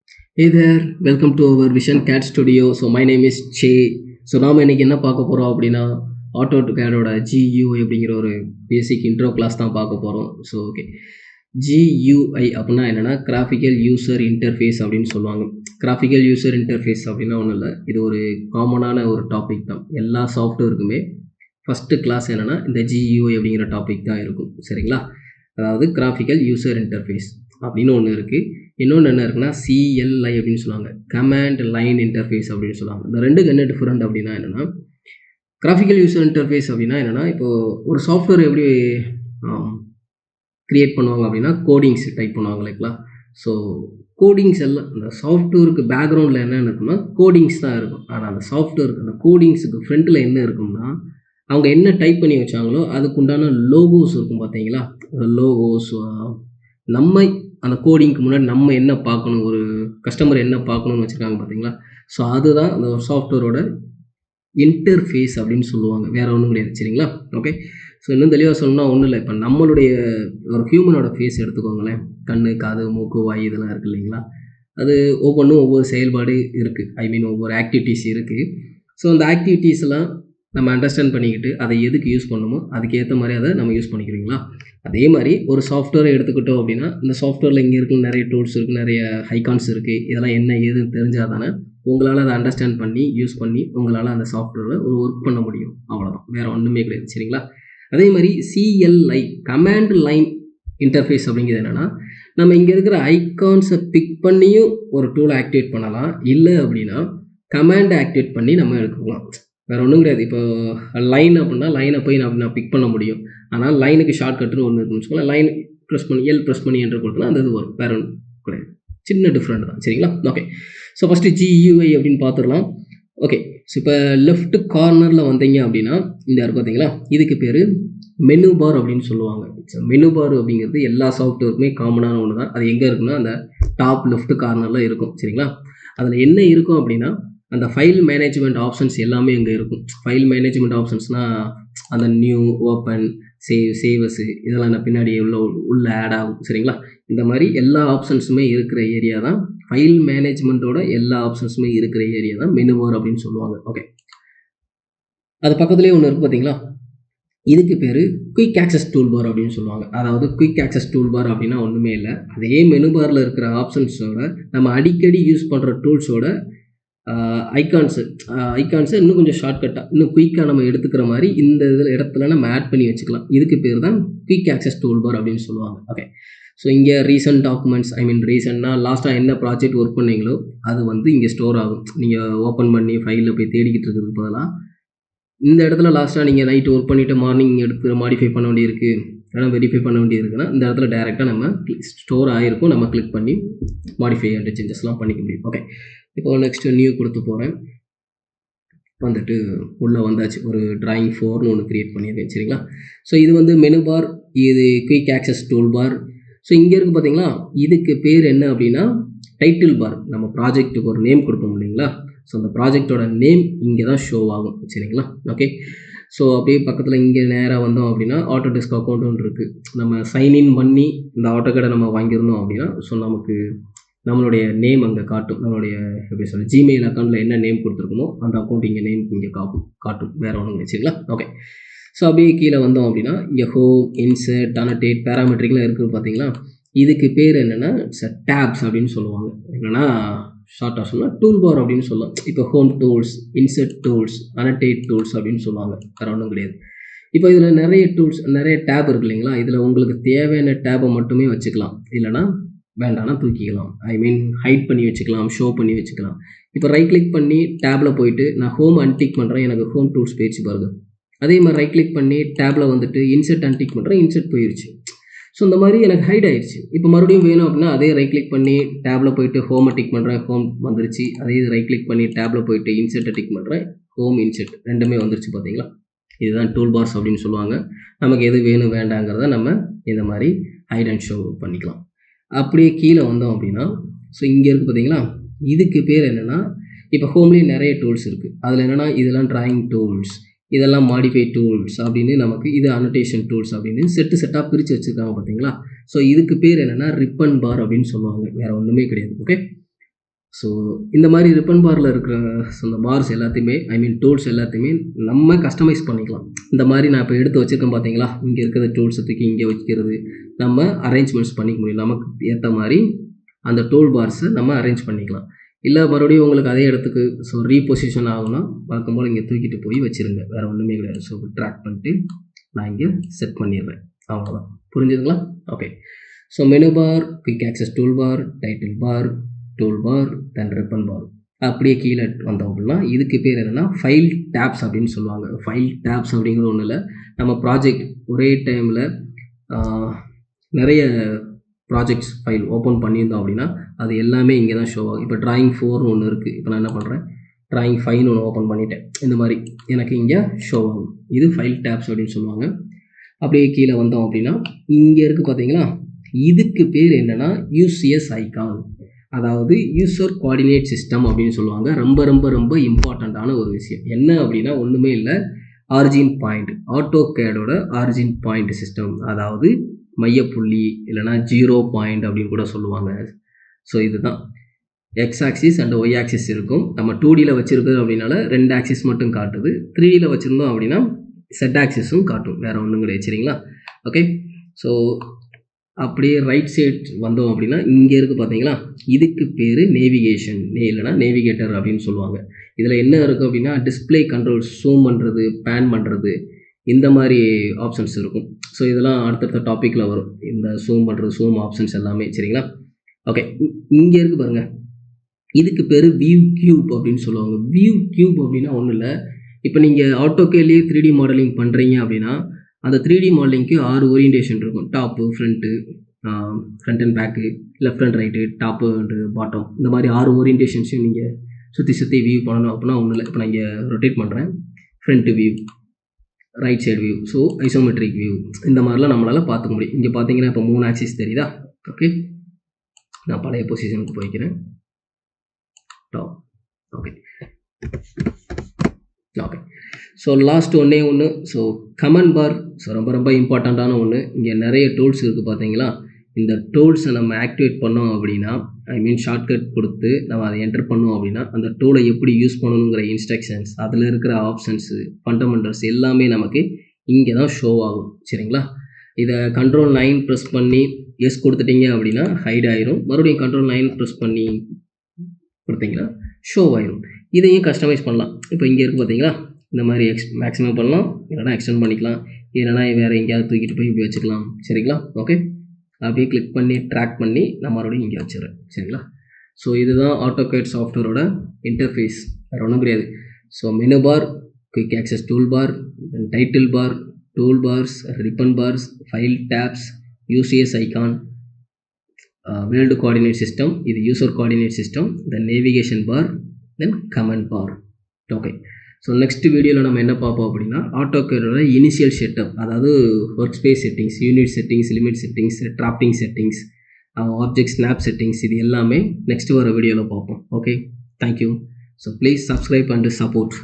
Hey there, welcome to our Vision Cat Studio. So my name is Che. So நாம் இன்றைக்கி என்ன பார்க்க போகிறோம் அப்படின்னா ஆட்டோகேடோட GUI அப்படிங்கிற ஒரு பேசிக் இன்ட்ரோ கிளாஸ் தான் பார்க்க போகிறோம். ஸோ ஓகே, GUI அப்படின்னா என்னென்னா கிராஃபிக்கல் யூசர் இன்டர்ஃபேஸ் அப்படின்னு சொல்லுவாங்க. கிராஃபிக்கல் யூசர் இன்டர்ஃபேஸ் அப்படின்னா ஒன்றும் இல்லை, இது ஒரு காமனான ஒரு டாபிக் தான். எல்லா சாஃப்ட்வேருக்குமே ஃபஸ்ட்டு கிளாஸ் என்னென்னா இந்த GUI அப்படிங்கிற டாபிக் தான் இருக்கும். சரிங்களா? அதாவது கிராஃபிக்கல் யூசர் இன்டர்ஃபேஸ் அப்படின்னு ஒன்று இருக்குது. இன்னொன்று என்ன இருக்குன்னா CLI அப்படின்னு சொல்லுவாங்க, கமாண்ட் லைன் இன்டர்ஃபேஸ் அப்படின்னு சொல்லுவாங்க. இந்த ரெண்டுக்கு என்ன டிஃப்ரெண்ட் அப்படின்னா என்னென்னா, கிராஃபிக்கல் யூசர் இன்டர்ஃபேஸ் அப்படின்னா என்னென்னா, இப்போது ஒரு சாஃப்ட்வேர் எப்படி க்ரியேட் பண்ணுவாங்க அப்படின்னா கோடிங்ஸ் டைப் பண்ணுவாங்க இல்லைங்களா. ஸோ கோடிங்ஸ் எல்லாம் அந்த சாஃப்ட்வேருக்கு பேக்ரவுண்டில் என்னென்ன இருக்குன்னா கோடிங்ஸ் தான் இருக்கும். ஆனால் அந்த சாஃப்ட்வேருக்கு அந்த கோடிங்ஸுக்கு ஃப்ரண்ட்டில் என்ன இருக்கும்னா, அவங்க என்ன டைப் பண்ணி வச்சாங்களோ அதுக்குண்டான லோகோஸ் இருக்கும் பார்த்தீங்களா. லோகோஸ் நம்ம அந்த கோடிங்க்கு முன்னாடி நம்ம என்ன பார்க்கணும், ஒரு கஸ்டமர் என்ன பார்க்கணும்னு வச்சுருக்காங்க பார்த்தீங்களா. ஸோ அதுதான் அந்த சாஃப்ட்வேரோட இன்டர்ஃபேஸ் அப்படின்னு சொல்லுவாங்க, வேறு ஒன்றும் கிடையாது. சரிங்களா? ஓகே, ஸோ இன்னும் தெளிவாக சொல்லணும்னா ஒன்றும் இல்லை, இப்போ நம்மளுடைய ஒரு ஹியூமனோட ஃபேஸ் எடுத்துக்கோங்களேன். கண், காது, மூக்கு, வாய் இதெல்லாம் இருக்குது இல்லைங்களா. அது ஒவ்வொன்றும் ஒவ்வொரு செயல்பாடு இருக்குது, ஒவ்வொரு ஆக்டிவிட்டீஸ் இருக்குது. ஸோ அந்த ஆக்டிவிட்டீஸ்லாம் நம்ம அண்டர்ஸ்டாண்ட் பண்ணிக்கிட்டு அதை எதுக்கு யூஸ் பண்ணணுமோ அதுக்கேற்ற மாதிரி அதை நம்ம யூஸ் பண்ணிக்கிறீங்களா. அதே மாதிரி ஒரு சாஃப்ட்வேரை எடுத்துக்கிட்டோம் அப்படின்னா, இந்த சாஃப்ட்வேரில் இங்கே இருக்குது நிறைய டூல்ஸ் இருக்குது, நிறைய ஐகான்ஸ் இருக்குது. இதெல்லாம் என்ன ஏதுன்னு தெரிஞ்சால் தானே உங்களால் அதை அண்டர்ஸ்டாண்ட் பண்ணி யூஸ் பண்ணி உங்களால் அந்த சாஃப்ட்வேரில் ஒரு ஒர்க் பண்ண முடியும். அவ்வளோதான், வேறு ஒன்றுமே கிடையாது. சரிங்களா? அதே மாதிரி CLI கமாண்ட் லைன் இன்டர்ஃபேஸ் அப்படிங்கிறது என்னென்னா, நம்ம இங்கே இருக்கிற ஐகான்ஸை பிக் பண்ணியும் ஒரு டூலை ஆக்டிவேட் பண்ணலாம், இல்லை அப்படின்னா கமாண்டை ஆக்டிவேட் பண்ணி நம்ம எடுக்கலாம். வேறு ஒன்றும் கிடையாது. இப்போ லைன் அப்படின்னா லைனை போய் நான் பிக் பண்ண முடியும். ஆனால் லைனுக்கு ஷார்ட்கட்டுன்னு ஒன்று இருக்குன்னு வச்சுக்கோங்களேன். லைன் ப்ரெஸ் பண்ணி ப்ரெஸ் பண்ணி என்டர் கொடுத்தனா அந்த இது வரும், வேறு ஒன்றும் கிடையாது. சின்ன டிஃப்ரெண்ட் தான். சரிங்களா? ஓகே, ஸோ ஃபஸ்ட்டு GUI அப்படின்னு பார்த்துடலாம். ஓகே, ஸோ இப்போ லெஃப்ட் கார்னரில் வந்தீங்க அப்படின்னா இந்த இருக்குது பார்த்தீங்களா, இதுக்கு பேர் மெனு பார் அப்படின்னு சொல்லுவாங்க. மெனு பார் அப்படிங்கிறது எல்லா சாஃப்ட்வேருக்குமே காமனான ஒன்று தான். அது எங்கே இருக்குன்னா அந்த டாப் லெஃப்ட் கார்னரில் இருக்கும். சரிங்களா? அதில் என்ன இருக்கும் அப்படின்னா அந்த ஃபைல் மேனேஜ்மெண்ட் ஆப்ஷன்ஸ் எல்லாமே அங்கே இருக்கும். ஃபைல் மேனேஜ்மெண்ட் ஆப்ஷன்ஸ்னால் அந்த நியூ, ஓப்பன், சேவஸ் இதெல்லாம் நான் பின்னாடி உள்ள ஆட் ஆகும். சரிங்களா? இந்த மாதிரி எல்லா ஆப்ஷன்ஸுமே இருக்கிற ஏரியா தான் ஃபைல் மேனேஜ்மெண்ட்டோட எல்லா ஆப்ஷன்ஸுமே இருக்கிற ஏரியா தான் மெனு பார் அப்படின்னு சொல்லுவாங்க. ஓகே, அது பக்கத்துலேயே ஒன்று இருக்குது பார்த்தீங்களா, இதுக்கு பேர் குயிக் ஆக்சஸ் டூல் பார் அப்படின்னு சொல்லுவாங்க. அதாவது குயிக் ஆக்சஸ் டூல் பார் அப்படின்னா ஒன்றுமே இல்லை, அதே மெனு பாரில் இருக்கிற ஆப்ஷன்ஸோட நம்ம அடிக்கடி யூஸ் பண்ணுற டூல்ஸோட ஐகான்ஸு இன்னும் கொஞ்சம் ஷார்ட்கட்டாக இன்னும் குயிக்காக நம்ம எடுத்துக்கிற மாதிரி இந்த இடத்துல நம்ம ஆட் பண்ணி வச்சுக்கலாம். இதுக்கு பேர் தான் குயிக் ஆக்சஸ் டூல் பார் அப்படின்னு சொல்லுவாங்க. ஓகே, ஸோ இங்கே ரீசன்ட் டாக்குமெண்ட்ஸ் ரீசெண்டாக லாஸ்ட்டாக என்ன ப்ராஜெக்ட் ஒர்க் பண்ணீங்களோ அது இங்கே ஸ்டோர் ஆகும். நீங்கள் ஓப்பன் பண்ணி ஃபைலில் போய் தேடிக்கிட்டு இருக்கிறதுக்கு பதிலாக இந்த இடத்துல லாஸ்ட்டாக நீங்கள் நைட்டு ஒர்க் பண்ணிவிட்டு மார்னிங் எடுத்து மாடிஃபை பண்ண வேண்டியிருக்கு, இல்லைனா வெரிஃபை பண்ண வேண்டியிருக்குன்னா இந்த இடத்துல டேரெக்டாக நம்ம ஸ்டோர் ஆகிருக்கும், நம்ம கிளிக் பண்ணி மாடிஃபை அண்ட் சேஞ்சஸ்லாம் பண்ணிக்க முடியும். ஓகே, இப்போ நெக்ஸ்ட்டு நியூ கொடுத்து போகிறேன். வந்துட்டு உள்ளே வந்தாச்சு. ஒரு டிராயிங் 4ன்னு ஒன்று க்ரியேட் பண்ணியிருக்கேன். சரிங்களா? ஸோ இது மெனு பார், இது quick access tool bar. So இங்கே இருக்குது பார்த்தீங்களா, இதுக்கு பேர் என்ன அப்படின்னா டைட்டில் பார். நம்ம ப்ராஜெக்ட்டுக்கு ஒரு நேம் கொடுப்போம் இல்லைங்களா. ஸோ அந்த ப்ராஜெக்டோட நேம் இங்கே தான் ஷோ ஆகும். சரிங்களா? ஓகே, ஸோ அப்படியே பக்கத்தில் இங்கே நேராக வந்தோம் அப்படின்னா ஆட்டோடெஸ்க் அக்கௌண்ட் ஒன்று இருக்குது. நம்ம சைன்இன் பண்ணி இந்த ஆட்டோகேடை நம்ம வாங்கியிருந்தோம் அப்படின்னா ஸோ நமக்கு நம்மளுடைய நேம் அங்கே காட்டும். நம்மளுடைய எப்படி சொல்ல ஜிமெயில் அக்கௌண்ட்டில் என்ன நேம் கொடுத்துருக்கோமோ அந்த அக்கௌண்ட் இங்கே நேம் இங்கே காட்டும், வேறு ஒன்றும் கிடைச்சிங்களா. ஓகே, ஸோ அப்படியே கீழே வந்தோம் அப்படின்னா இங்கே ஹோம், இன்சர்ட், அனோடேட், பேராமெட்ரிக்லாம் இருக்குது பார்த்தீங்களா. இதுக்கு பேர் என்னென்னா டேப்ஸ் அப்படின்னு சொல்லுவாங்க. என்னென்னா ஷார்ட்டாக சொன்னால் டூல் பார் அப்படின்னு சொல்லலாம். இப்போ home tools, insert tools, அனோடேட் tools அப்படின்னு சொல்லுவாங்க, வேறு ஒன்றும் கிடையாது. இப்போ இதில் நிறைய டூல்ஸ், நிறைய டேப் இருக்குது இல்லைங்களா. இதில் உங்களுக்கு தேவையான டேப்பை மட்டுமே வச்சுக்கலாம், இல்லைனா வேண்டாம்னா தூக்கிக்கலாம். ஹைட் பண்ணி வச்சுக்கலாம், ஷோ பண்ணி வச்சுக்கலாம். இப்போ ரைட் கிளிக் பண்ணி டேப்பில் போயிட்டு நான் ஹோம் அன்டிக் பண்ணுறேன், எனக்கு ஹோம் டூல்ஸ் போயிடுச்சு பாருங்கள். அதே மாதிரி ரைட் கிளிக் பண்ணி டேப்பில் வந்துட்டு இன்சர்ட் அன்டிக் பண்ணுறேன், இன்சர்ட் போயிடுச்சு. ஸோ இந்த மாதிரி எனக்கு ஹைட் ஆயிடுச்சு. இப்போ மறுபடியும் வேணும் அப்படின்னா அதே ரைட் கிளிக் பண்ணி டேப்பில் போயிட்டு ஹோம் டிக் பண்ணுறேன், ஹோம் வந்துருச்சு. அதே ரைட் கிளிக் பண்ணி டேப்பில் போயிட்டு இன்சர்ட்டை டிக் பண்ணுறேன், ஹோம் இன்சர்ட் ரெண்டுமே வந்துருச்சு பார்த்தீங்களா. இதுதான் டூல் பார்ஸ் அப்படின்னு சொல்லுவாங்க. நமக்கு எது வேணும் வேண்டாங்கிறத நம்ம இந்த மாதிரி ஹைட் அண்ட் ஷோ பண்ணிக்கலாம். அப்படியே கீழே வந்தோம் அப்படின்னா ஸோ இங்கே இருக்குது பார்த்தீங்களா, இதுக்கு பேர் என்னென்னா இப்போ ஹோம்லேயே நிறைய டூல்ஸ் இருக்குது. அதில் என்னென்னா இதெல்லாம் ட்ராயிங் டூல்ஸ், இதெல்லாம் மாடிஃபை டூல்ஸ் அப்படின்னு நமக்கு இது அனோடேஷன் டூல்ஸ் அப்படின்னு செட்டாக பிரித்து வச்சுருக்காங்க பார்த்தீங்களா. ஸோ இதுக்கு பேர் என்னென்னா ரிப்பன் பார் அப்படின்னு சொல்லுவாங்க, வேறு ஒன்றுமே கிடையாது. ஓகே, ஸோ இந்த மாதிரி ரிப்பன் பாரில் இருக்கிற அந்த பார்ஸ் எல்லாத்தையுமே டூல்ஸ் எல்லாத்தையுமே நம்ம கஸ்டமைஸ் பண்ணிக்கலாம். இந்த மாதிரி நான் இப்போ எடுத்து வச்சுருக்கேன் பார்த்தீங்களா, இங்கே இருக்கிற டூல்ஸை தூக்கி இங்கே வைக்கிறது, நம்ம அரேஞ்ச்மெண்ட்ஸ் பண்ணிக்க முடியும். நமக்கு ஏற்ற மாதிரி அந்த டூல் பார்ஸை நம்ம அரேஞ்ச் பண்ணிக்கலாம். இல்லை மறுபடியும் உங்களுக்கு அதே இடத்துக்கு ரீபொசிஷன் ஆகும்னா வழக்கம் போல் இங்கே தூக்கிட்டு போய் வச்சுருங்க, வேறு ஒன்றுமே கிடையாது. ஸோ ட்ராக் பண்ணிட்டு நான் இங்கே செட் பண்ணிடுறேன், அவ்வளோதான். புரிஞ்சுதுங்களா? Okay. So menu bar, quick access tool bar, title bar, tool bar, then ribbon bar. அப்படியே கீழே வந்தோம் அப்படின்னா இதுக்கு பேர் என்னென்னா ஃபைல் டேப்ஸ் அப்படின்னு சொல்லுவாங்க. ஃபைல் டேப்ஸ் அப்படிங்கிறது ஒன்றும் இல்லை, நம்ம ப்ராஜெக்ட் ஒரே டைமில் நிறைய ப்ராஜெக்ட்ஸ் ஃபைல் ஓப்பன் பண்ணியிருந்தோம் அப்படின்னா அது எல்லாமே இங்கே தான் ஷோ ஆகும். இப்போ ட்ராயிங் 4 ஒன்று இருக்குது, இப்போ நான் என்ன பண்ணுறேன், ட்ராயிங் 5 ஒன்று ஓப்பன் பண்ணிட்டேன். இந்த மாதிரி எனக்கு இங்கே ஷோ ஆகும். இது ஃபைல் டேப்ஸ் அப்படின்னு சொல்லுவாங்க. அப்படியே கீழே வந்தோம் அப்படின்னா இங்கே இருக்குது பார்த்தீங்களா, இதுக்கு பேர் என்னென்னா யூசிஎஸ் ஐகான், அதாவது யூசர் கோஆர்டினேட் சிஸ்டம் அப்படின்னு சொல்லுவாங்க. ரொம்ப ரொம்ப ரொம்ப இம்பார்ட்டண்ட்டான ஒரு விஷயம். என்ன அப்படின்னா ஒன்றுமே இல்லை, ஆரிஜின் பாயிண்ட், ஆட்டோகேடோட ஆரிஜின் பாயிண்ட் சிஸ்டம், அதாவது மையப்புள்ளி இல்லைனா 0 பாயிண்ட் அப்படின்னு கூட சொல்லுவாங்க. ஸோ இதுதான் x axis and y axis இருக்கும். நம்ம 2Dயில் வச்சுருக்குது அப்படின்னால 2 ஆக்சிஸ் மட்டும் காட்டுது. 3Dயில் வச்சுருந்தோம் அப்படின்னா செட் ஆக்சிஸும் காட்டும், வேறு ஒன்றும் கிடையாது. சரிங்களா? ஓகே. ஸோ அப்படியே ரைட் சைட் வந்தோம் அப்படின்னா இங்கே இருக்குது பார்த்தீங்களா, இதுக்கு பேர் நேவிகேஷன், இல்லைனா நேவிகேட்டர் அப்படின்னு சொல்லுவாங்க. இதில் என்ன இருக்குது அப்படின்னா டிஸ்பிளே கண்ட்ரோல், ஜூம் பண்ணுறது, பேன் பண்ணுறது, இந்த மாதிரி ஆப்ஷன்ஸ் இருக்கும். ஸோ இதெல்லாம் அடுத்தடுத்த டாப்பிக்கில் வரும், இந்த ஜூம் பண்ணுறது, ஜூம் ஆப்ஷன்ஸ் எல்லாமே. சரிங்களா? ஓகே. இங்கே இருக்குது பாருங்கள், இதுக்கு பேர் வியூ கியூப் அப்படின்னு சொல்லுவாங்க. வியூ கியூப் அப்படின்னா ஒன்றும் இல்லை, இப்போ நீங்கள் ஆட்டோகேட்லேயே 3D மாடலிங் பண்ணுறீங்க அப்படின்னா அந்த 3D மாடலிங்க்கு 6 ஓரியன்டேஷன் இருக்கும். Top, front, front and back, left and right, top and bottom, இந்த மாதிரி 6 ஓரியன்டேஷன்ஸையும் நீங்கள் சுற்றி வியூ பண்ணணும் அப்படின்னா ஒன்றும் இல்லை. இப்போ நான் இங்கே ரொட்டேட் பண்ணுறேன், front view, right side view, so isometric view, இந்த மாதிரிலாம் நம்மளால் பார்த்துக்க முடியும். இங்கே பார்த்தீங்கன்னா இப்போ 3 ஆக்சிஸ் தெரியுதா? ஓகே, நான் பழைய பொசிஷனுக்கு போய்க்கிறேன். Top. Okay okay. So last ஒன்று, ஸோ கமெண்ட் பார். ஸோ ரொம்ப ரொம்ப இம்பார்ட்டண்ட்டான ஒன்று. இங்கே நிறைய டூல்ஸ் இருக்குது பார்த்தீங்களா, இந்த டூல்ஸை நம்ம ஆக்டிவேட் பண்ணோம் அப்படின்னா ஷார்ட்கட் கொடுத்து நம்ம அதை என்டர் பண்ணோம் அப்படின்னா அந்த டூலை எப்படி யூஸ் பண்ணணுங்கிற இன்ஸ்ட்ரக்ஷன்ஸ், அதில் இருக்கிற ஆப்ஷன்ஸு, ஃபண்டமெண்டல்ஸ் எல்லாமே நமக்கு இங்கே தான் ஷோ ஆகும். சரிங்களா? இதை கண்ட்ரோல் 9 ப்ரெஸ் பண்ணி எஸ் கொடுத்துட்டீங்க அப்படின்னா ஹைட் ஆயிரும். மறுபடியும் கண்ட்ரோல் 9 ப்ரெஸ் பண்ணி கொடுத்தீங்கன்னா ஷோ ஆயிரும். இதையும் கஸ்டமைஸ் பண்ணலாம். இப்போ இங்கே இருக்குது பார்த்தீங்களா, இந்த மாதிரி மேக்ஸிமம் பண்ணலாம், இல்லைனா எக்ஸ்டெண்ட் பண்ணிக்கலாம், இல்லைனா வேறு எங்கேயாவது தூக்கிட்டு போய் இப்படி வச்சுக்கலாம். சரிங்களா? ஓகே. அப்படியே கிளிக் பண்ணி ட்ராக் பண்ணி நான் மறுபடியும் இங்கே வச்சுறேன். சரிங்களா? ஸோ இதுதான் ஆட்டோகேட் சாஃப்ட்வேரோட இன்டர்ஃபேஸ், வேறு ஒன்றும் கிடையாது. So menu bar, quick access tool bar, title bar, tool bars, ribbon bars, file tabs, UCS icon, world coordinate system, இது user coordinate system, then navigation bar, then command bar. Okay. So next வீடியோவில் நம்ம என்ன பார்ப்போம் அப்படின்னா ஆட்டோகேடோட initial setup, அதாவது work space settings, unit settings, limit settings, drafting settings, object snap settings, இது எல்லாமே நெக்ஸ்ட் வர வீடியோவில் பார்ப்போம். Okay, thank you. So please subscribe and support.